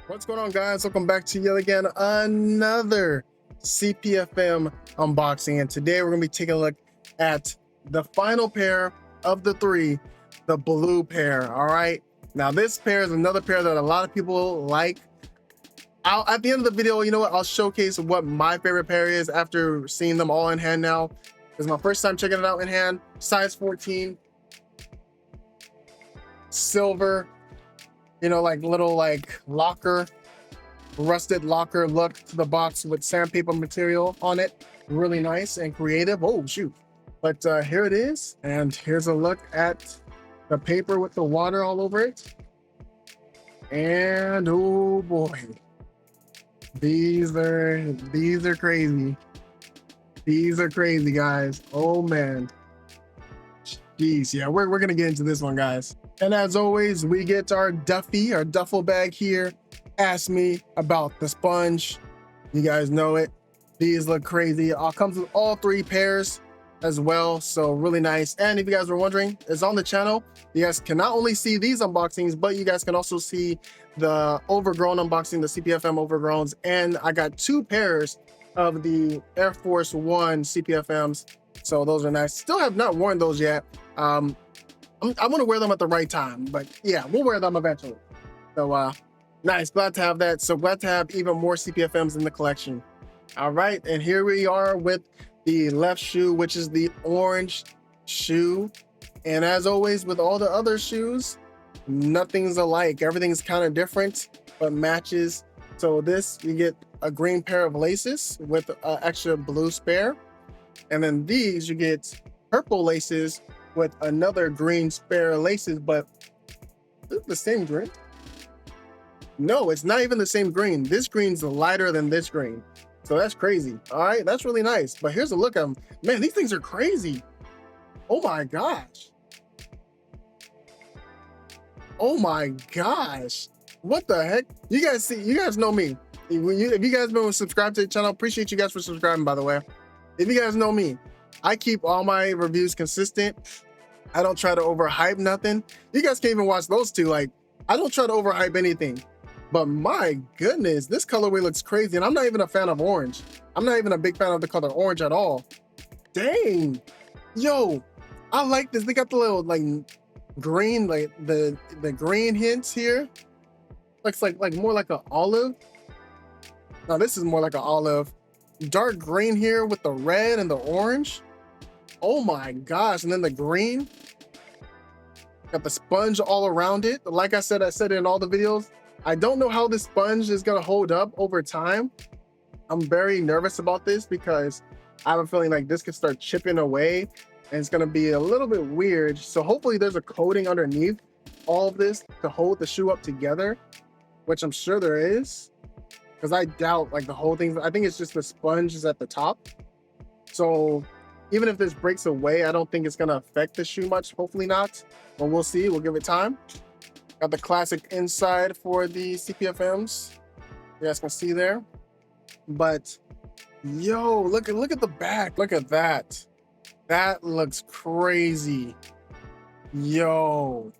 What's going on, guys? Welcome back to yet again another CPFM unboxing, and today we're going to be taking a look at the final pair of the three, the blue pair. All right, now this pair is another pair that a lot of people like. At the end of the video, you know what, I'll showcase what my favorite pair is after seeing them all in hand. Now it's my first time checking it out in hand. Size 14, silver, you know, like little like locker, rusted locker look to the box with sandpaper material on it. Really nice and creative. Oh shoot. But here it is, and here's a look at the paper with the water all over it. And oh boy, these are crazy. These are crazy, guys. Oh man. Jeez, yeah, we're gonna get into this one, guys. And as always, we get our duffel bag here. Ask me about the sponge. You guys know it. These look crazy. Comes with all three pairs as well, so really nice. And if you guys were wondering, it's on the channel. You guys can not only see these unboxings, but you guys can also see the overgrown unboxing, the CPFM overgrowns. And I got two pairs of the Air Force One CPFMs, so those are nice. Still have not worn those yet. I want to wear them at the right time, but yeah, we'll wear them eventually. So nice, glad to have that. So glad to have even more CPFMs in the collection. All right, and here we are with the left shoe, which is the orange shoe. And as always with all the other shoes, nothing's alike. Everything's kind of different, but matches. So this, you get a green pair of laces with an extra blue spare. And then these, you get purple laces with another green spare laces, but the same green. No, it's not even the same green. This green's lighter than this green. So that's crazy. All right, that's really nice. But here's a look at them. Man, these things are crazy. Oh my gosh. Oh my gosh. What the heck? You guys see, you guys know me. If you guys been subscribed to the channel, appreciate you guys for subscribing, by the way. If you guys know me, I keep all my reviews consistent. I don't try to overhype nothing. You guys can't even watch those two. Like, I don't try to overhype anything. But my goodness, this colorway looks crazy. And I'm not even a fan of orange. I'm not even a big fan of the color orange at all. Dang. Yo, I like this. They got the little like green, like the green hints here. Looks like more like an olive. No, this is more like an olive. Dark green here with the red and the orange. Oh my gosh. And then the green. Got the sponge all around it. Like I said it in all the videos. I don't know how this sponge is gonna hold up over time. I'm very nervous about this because I have a feeling like this could start chipping away and it's gonna be a little bit weird. So hopefully there's a coating underneath all of this to hold the shoe up together, which I'm sure there is, because I doubt like the whole thing. I think it's just the sponge is at the top. So even if this breaks away, I don't think it's gonna affect the shoe much. Hopefully not, but we'll see. We'll give it time. Got the classic inside for the CPFMs. You guys can see there. But yo, look at the back. Look at that. That looks crazy. Yo.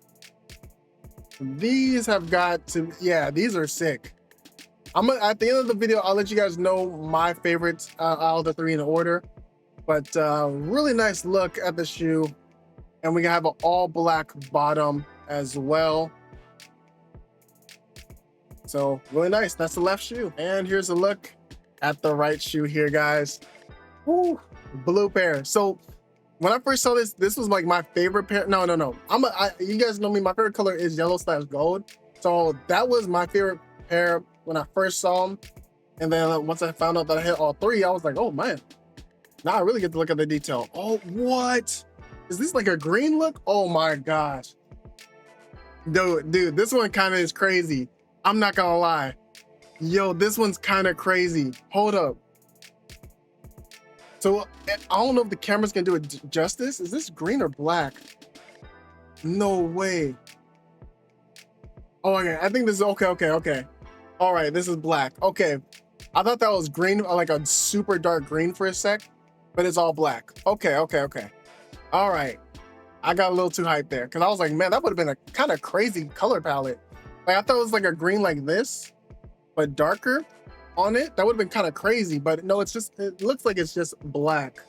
These have got to, yeah, these are sick. At the end of the video, I'll let you guys know my favorites out of the three in order. But really nice look at the shoe. And we have an all black bottom as well. So really nice. That's the left shoe. And here's a look at the right shoe here, guys. Woo, blue pair. So when I first saw this was like my favorite pair. No. You guys know me, my favorite color is yellow/gold. So that was my favorite pair when I first saw them. And then once I found out that I hit all three, I was like, oh man, now I really get to look at the detail. Oh, what? Is this like a green look? Oh my gosh. Dude, this one kind of is crazy. I'm not gonna lie. Yo, this one's kind of crazy. Hold up. So I don't know if the camera's gonna do it justice. Is this green or black? No way. Oh, okay. I think this is okay. All right, this is black. Okay. I thought that was green, like a super dark green for a sec, but it's all black. Okay. All right. I got a little too hyped there because I was like, man, that would have been a kind of crazy color palette. Like I thought it was like a green like this, but darker on it, that would have been kind of crazy. But no, it's just, it looks like it's just black,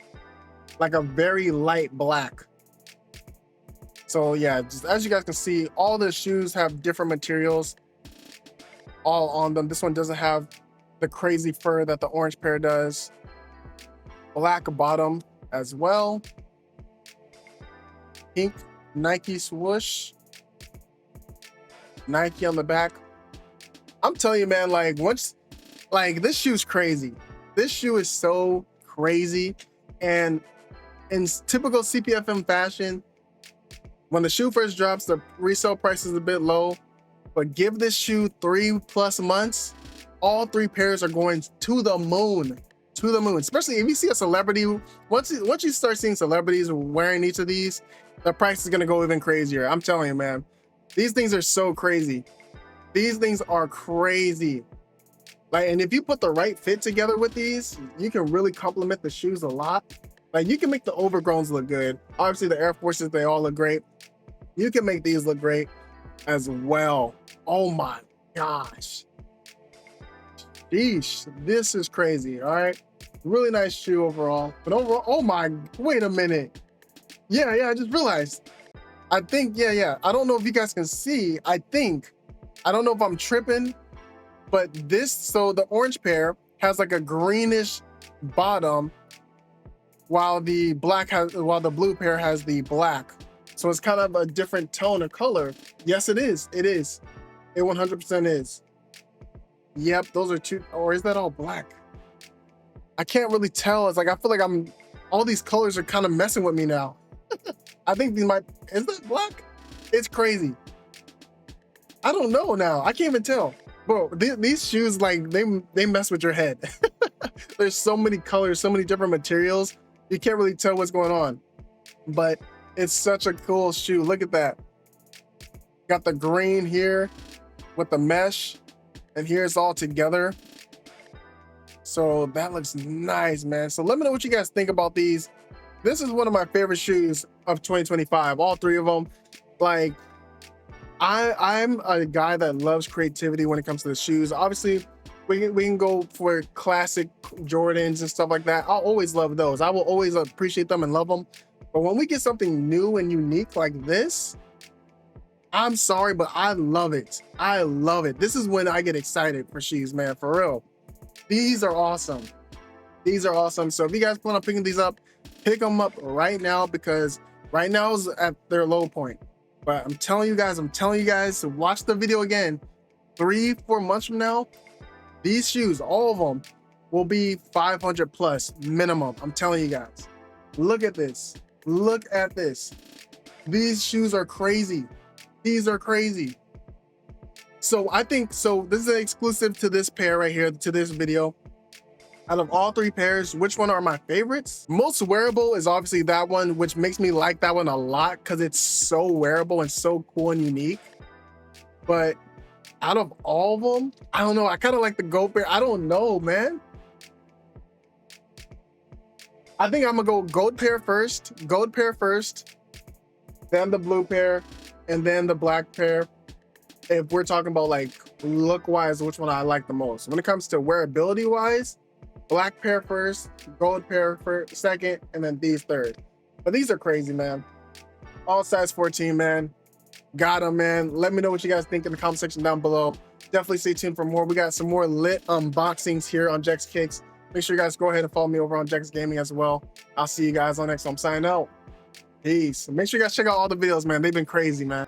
like a very light black. So yeah, just as you guys can see, all the shoes have different materials all on them. This one doesn't have the crazy fur that the orange pair does. Black bottom as well. Pink Nike swoosh. Nike on the back. I'm telling you, man, like once, like this shoe's crazy. This shoe is so crazy. And in typical CPFM fashion, when the shoe first drops, the resale price is a bit low, but give this shoe 3+ months, all 3 pairs are going to the moon, especially if you see a celebrity. Once you start seeing celebrities wearing each of these, the price is gonna go even crazier. I'm telling you, man, these things are so crazy. These things are crazy. Like, and if you put the right fit together with these, you can really complement the shoes a lot. Like, you can make the overgrowns look good. Obviously the Air Forces, they all look great. You can make these look great as well. Oh my gosh. Sheesh, this is crazy. All right, really nice shoe overall. But overall, oh my, wait a minute. Yeah, I just realized. I think, yeah. I don't know if you guys can see. I don't know if I'm tripping, but this, so the orange pair has like a greenish bottom, while the blue pair has the black. So it's kind of a different tone of color. Yes, it is. It 100% is. Yep, those are two, or is that all black? I can't really tell. It's like, I feel like all these colors are kind of messing with me now. I think these is that black? It's crazy. I don't know now. I can't even tell. Bro, these shoes, like, they mess with your head. There's so many colors, so many different materials. You can't really tell what's going on, but it's such a cool shoe. Look at that. Got the green here with the mesh, and here it's all together. So that looks nice, man. So let me know what you guys think about these. This is one of my favorite shoes of 2025, all 3 of them. Like, I'm a guy that loves creativity when it comes to the shoes. Obviously, we can go for classic Jordans and stuff like that. I'll always love those. I will always appreciate them and love them. But when we get something new and unique like this, I'm sorry, but I love it. I love it. This is when I get excited for shoes, man, for real. These are awesome. These are awesome. So if you guys plan on picking these up, pick them up right now, because right now is at their low point. But I'm telling you guys to watch the video again. 3-4 months from now, these shoes, all of them, will be 500 plus minimum. I'm telling you guys. Look at this. Look at this. These shoes are crazy. These are crazy. So I think, so this is an exclusive to this pair right here, to this video. Out of all 3 pairs, which one are my favorites? Most wearable is obviously that one, which makes me like that one a lot because it's so wearable and so cool and unique. But out of all of them, I don't know. I kind of like the gold pair. I don't know, man. I think I'm gonna go gold pair first, then the blue pair, and then the black pair. If we're talking about like look wise, which one I like the most. When it comes to wearability wise, black pair first, gold pair first, second, and then these third. But these are crazy, man. All size 14, man. Got them, man. Let me know what you guys think in the comment section down below. Definitely stay tuned for more. We got some more lit unboxings here on JECS Kicks. Make sure you guys go ahead and follow me over on JECS Gaming as well. I'll see you guys on next one. I'm signing out. Peace. Make sure you guys check out all the videos, man. They've been crazy, man.